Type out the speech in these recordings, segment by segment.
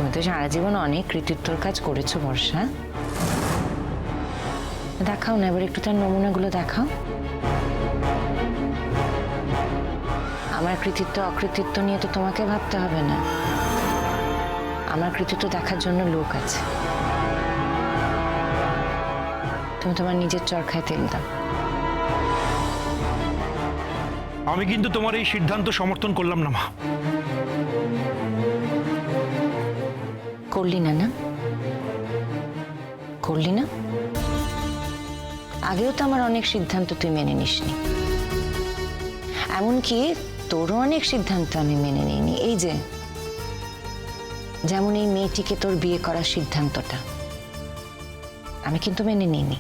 তুমি তো সারা জীবন অনেক কৃতিত্বর কাজ করেছো বর্ষা। দেখাও না এবার একটু তার নমুনাগুলো দেখাও। আমার কৃতিত্ব অকৃতিত্ব নিয়ে তো তোমাকে ভাবতে হবে না, আমার কৃতিত্ব দেখার জন্য লোক আছে। তুমি তোমার নিজের চরকায় তেল দাও। আমি কিন্তু তোমার এই সিদ্ধান্ত সমর্থন করলাম না মা। করলি না? না করলি না? আগেও তো আমার অনেক সিদ্ধান্ত তুই মেনে নিসনি, এমনকি তোরও অনেক সিদ্ধান্ত আমি মেনে নিইনি। এই যে যেমন এই মেয়েটিকে তোর বিয়ে করার সিদ্ধান্তটা আমি কিন্তু মেনে নিইনি।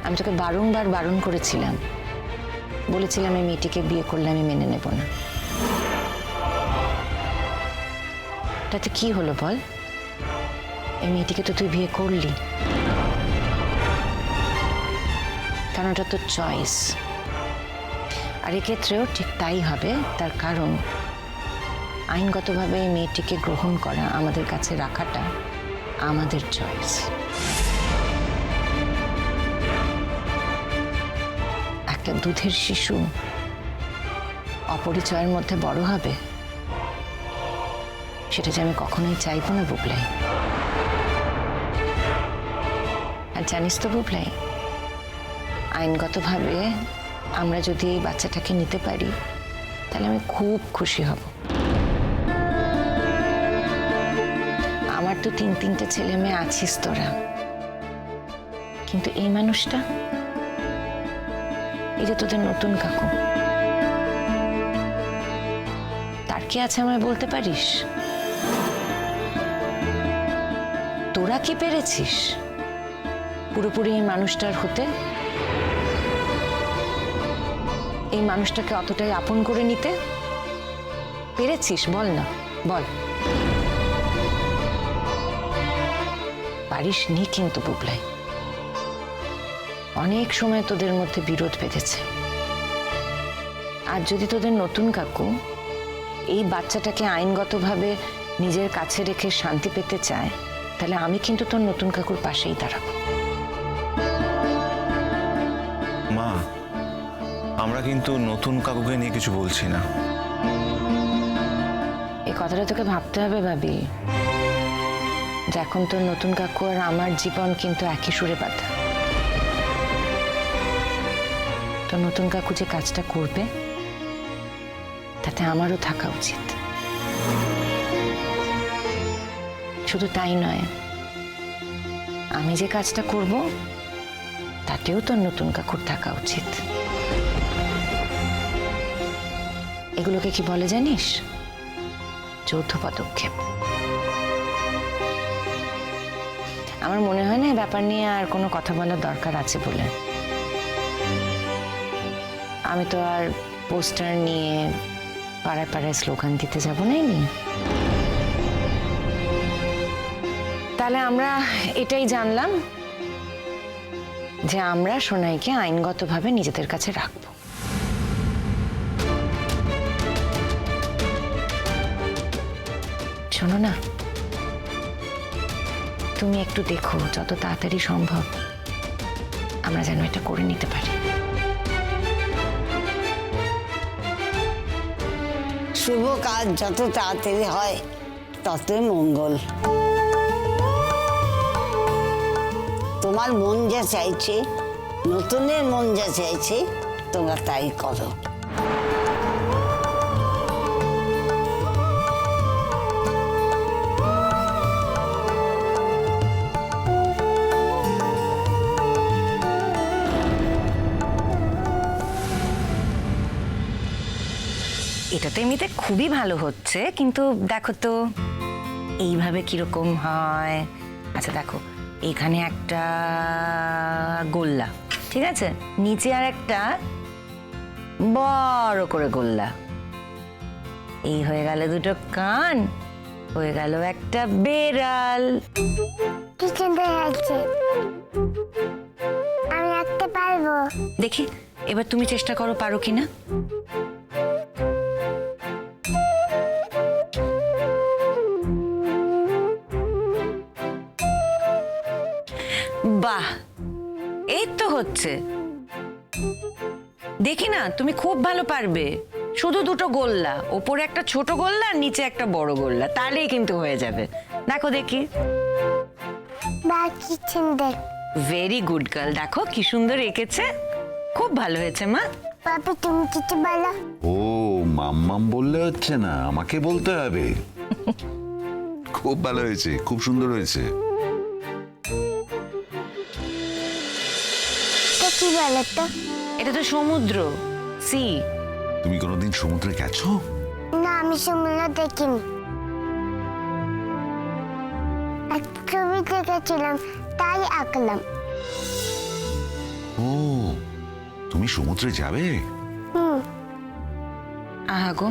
আমি তোকে বারংবার বারণ করেছিলাম, বলেছিলাম এই মেয়েটিকে বিয়ে করলে আমি মেনে নেব না। তাতে কি হলো বল? এই মেয়েটিকে তো তুই বিয়ে করলি, কারণ এটা তোর চয়েস। আর এক্ষেত্রেও ঠিক তাই হবে, তার কারণ আইনগতভাবে এই মেয়েটিকে গ্রহণ করা, আমাদের কাছে রাখাটা আমাদের চয়েস। একটা দুধের শিশু অপরিচয়ের মধ্যে বড় হবে, সেটা যে আমি কখনোই চাইবো না বুবলাই। আর জানিস তো বুবলাই, আইনগতভাবে আমরা যদি এই বাচ্চাটাকে নিতে পারি তাহলে আমি খুব খুশি হব। আমার তো তিনটে ছেলে মেয়ে আছিস তোরা, কিন্তু এই মানুষটা, এই যে তোদের নতুন কাকু, তার কি আছে আমায় বলতে পারিস? তোরা কি পেরেছিস পুরোপুরি এই মানুষটার হতে? এই মানুষটাকে অতটাই আপন করে নিতে পেরেছিস? বল না, বল। পারিস নি কিন্তু বুবলাই। অনেক সময় তোদের মধ্যে বিরোধ বেঁধেছে। আর যদি তোদের নতুন কাকু এই বাচ্চাটাকে আইনগতভাবে নিজের কাছে রেখে শান্তি পেতে চায়, তাহলে আমি কিন্তু তোর নতুন কাকুর পাশেই দাঁড়াবো। মা, আমরা কিন্তু নতুন কাকুকে নিয়ে কিছু বলছি না। এই কথাটা তোকে ভাবতে হবে ভাবি, যে এখন তোর নতুন কাকু আর আমার জীবন কিন্তু একই সুরে বাঁধা। তোর নতুন কাকু যে কাজটা করবে তাতে আমারও থাকা উচিত। শুধু তাই নয়, আমি যে কাজটা করব তাতেও তোর নতুন কাকুর থাকা উচিত। এগুলোকে কি বলে জানিস? যৌথ পদক্ষেপ। আমার মনে হয় না এই ব্যাপার নিয়ে আর কোনো কথা বলার দরকার আছে বলে। আমি তো আর পোস্টার নিয়ে পাড়ায় পাড়ায় স্লোগান দিতে যাব না। তাহলে আমরা এটাই জানলাম যে আমরা সোনাইকে আইনগতভাবে নিজেদের কাছে রাখবো। শোনো না, তুমি একটু দেখো যত তাড়াতাড়ি সম্ভব আমরা যেন এটা করে নিতে পারি। শুভ কাজ যত তাড়াতাড়ি হয় ততই মঙ্গল। তোমার মন যা চাইছে, নতুনের মন যা চাইছে, তোমরা তাই করো। এটা তো এমনিতে খুবই ভালো হচ্ছে, কিন্তু দেখো তো এইভাবে কিরকম হয়। আচ্ছা দেখো, এখানে একটা গোল্লা, ঠিক আছে, নিচে আর একটা বড় করে গোল্লা, এই হয়ে গেল দুটো কান, হয়ে গেল একটা বেড়াল। কি সুন্দর আছে, আমি আঁকতে পারবো। দেখি এবার তুমি চেষ্টা করো, পারো কিনা। বাহ, এই তো হচ্ছে। দেখি না, তুমি খুব ভালো পারবে। শুধু দুটো গোল্লা, ওপরে একটা ছোট গোল্লা আর নিচে একটা বড় গোল্লা, তাহলেই কিন্তু হয়ে যাবে। দেখো দেখি। বাকি দেখ। ভেরি গুড গার্ল, দেখো কি সুন্দর এঁকেছে। খুব ভালো হয়েছে মা। পাপি তুমি কিছু বলো। ও মাম্মাম বললে হচ্ছে না, আমাকে বলতে হবে। খুব ভালো হয়েছে, খুব সুন্দর হয়েছে। তো কি বলো তো? এটা তো সমুদ্র, সি। তুমি কোনোদিন সমুদ্রে গেছো? না, আমি সমুদ্র দেখিনি। এক ছবি দেখেছিলাম, তাই আঁকলাম। ও তুমি সমুদ্রে যাবে? আহা গো,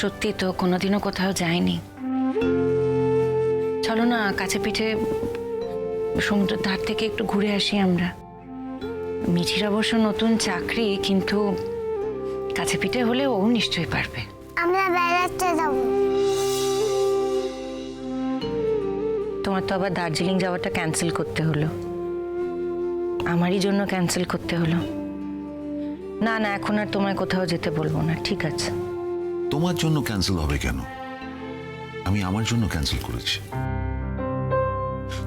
সত্যি তো কোনোদিনও কোথাও যায়নি। চলো না, কাছে পিঠে সমুদ্রের ধার থেকে একটু ঘুরে আসি আমরা। মিঠির অবশ্য নতুন চাকরি, কিন্তু কাছে পিঠে হলে ও নিশ্চয়ই পারবে। আমরা বেড়াতে যাবো। তোমার তো আবার দার্জিলিং যাওয়াটা ক্যান্সেল করতে হলো। আমারই জন্য ক্যান্সেল করতে হলো। না না, এখন আর তোমায় কোথাও যেতে বলবো না, ঠিক আছে? তোমার জন্য ক্যান্সেল হবে কেন? আমি আমার জন্য ক্যান্সেল করেছি।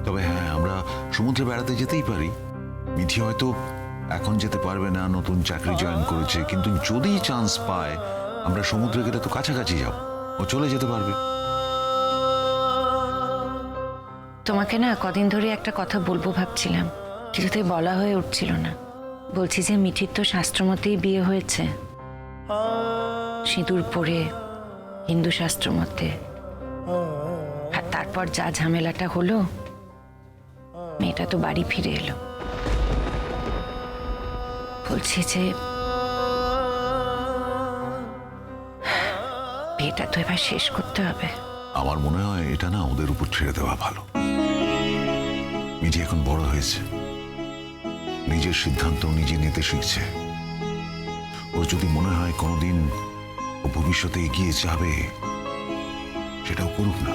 তবে হ্যাঁ, আমরা সমুদ্রে বেড়াতে যেতেই পারি। মিঠি হয়তো এখন যেতে পারবে না, নতুন চাকরি জয়েন করেছে, কিন্তু যদি চান্স পায় আমরা সমুদ্রে গেলে তো কাছাকাছি যাব, ও চলে যেতে পারবে। তোমাকে না কদিন ধরে একটা কথা বলবো ভাবছিলাম, কিছুতেই বলা হয়ে উঠছিল না। বলছি যে মিঠির তো শাস্ত্রমতেই বিয়ে হয়েছে, সিঁদুর পরে, হিন্দু শাস্ত্র মতে। আর তারপর যা ঝামেলাটা হলো, মেয়েটা তো বাড়ি ফিরে এলো। বলছি যে বিয়েটা তো এবার শেষ করতে হবে। আমার মনে হয় এটা না ওদের উপর ছেড়ে দেওয়া ভালো। মিঠি এখন বড় হয়েছে, নিজের সিদ্ধান্ত নিজে নিতে শিখছে। ওর যদি মনে হয় কোনোদিন ও ভবিষ্যতে এগিয়ে যাবে, সেটাও করুক না।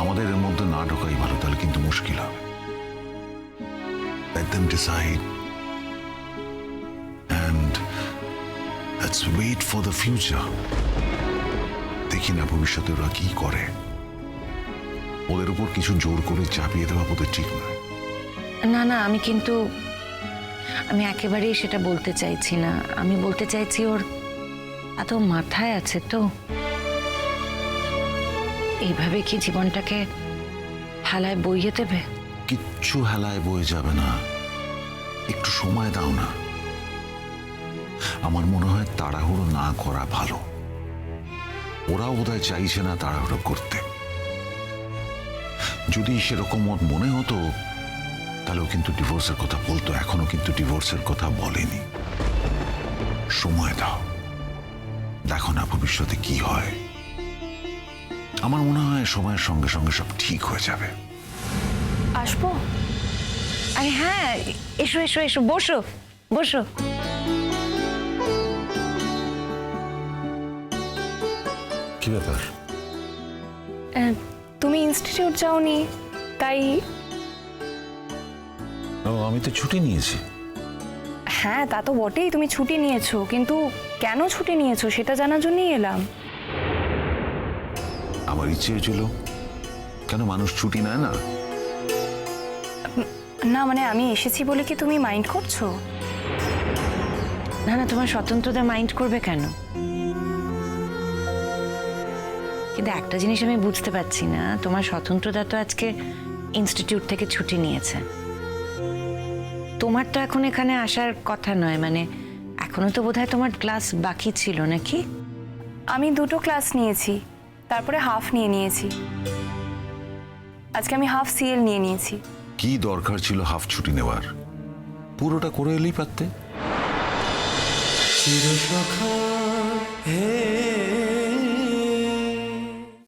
আমাদের এর মধ্যে না ঢোকাই ভালো, তাহলে কিন্তু মুশকিল হবে। Let them decide and let's wait for the future. দেখি না ভবিষ্যতে ওরা কি করে। ওদের উপর কিছু জোর করে চাপিয়ে দেওয়া বোধহয় ঠিক নয়। না না, আমি একেবারেই সেটা বলতে চাইছি না। আমি বলতে চাইছি ওর এত মাথায় আছে তো। এইভাবে কি জীবনটাকে হেলায় বইয়ে দেবে? কিচ্ছু হেলায় বয়ে যাবে না, একটু সময় দাও না। আমার মনে হয় তাড়াহুড়ো না করা ভালো। ওরাও বোধহয় চাইছে না তাড়াহুড়ো করতে। যদি সেরকম ওর মনে হতো তাহলে ও কিন্তু ডিভোর্সের কথা বলতো। এখনো কিন্তু ডিভোর্সের কথা বলেনি। সময় দাও, দেখো না ভবিষ্যতে কি হয়। আমার মনে হয় সময়ের সঙ্গে সঙ্গে সব ঠিক হয়ে যাবে। আসবো? আরে হ্যাঁ, এসো এসো এসো, বসো বসো। কি ব্যাপার? তুমি ইনস্টিটিউট যাওনি, তাই। ও, আমি তো ছুটি নিয়েছি। হ্যাঁ, তা তো বটেই, তুমি ছুটি নিয়েছো, কিন্তু কেন ছুটি নিয়েছো সেটা জানার জন্যই এলাম। আমার ইচ্ছে হয়েছিল, কেন মানুষ ছুটি নেয় না। না মানে আমি এসেছি বলে কি তুমি মাইন্ড করছো? না না, তোমার স্বতন্ত্রতা মাইন্ড করবে কেন? কিন্তু একটা জিনিস আমি বুঝতে পারছি না, তোমার স্বতন্ত্রতা তো আজকে ইনস্টিটিউট থেকে ছুটি নিয়েছে। তোমার তো এখন এখানে আসার কথা নয়, মানে এখনো তো বোধহয় তোমার ক্লাস বাকি ছিল নাকি? আমি 2টো ক্লাস নিয়েছি, তারপরে হাফ নিয়েছি। আজকে আমি হাফ সিএল নিয়েছি। কি দরকার ছিল হাফ ছুটি নেওয়ার? পুরোটা করে এলেই পারতে। চিরসখা হে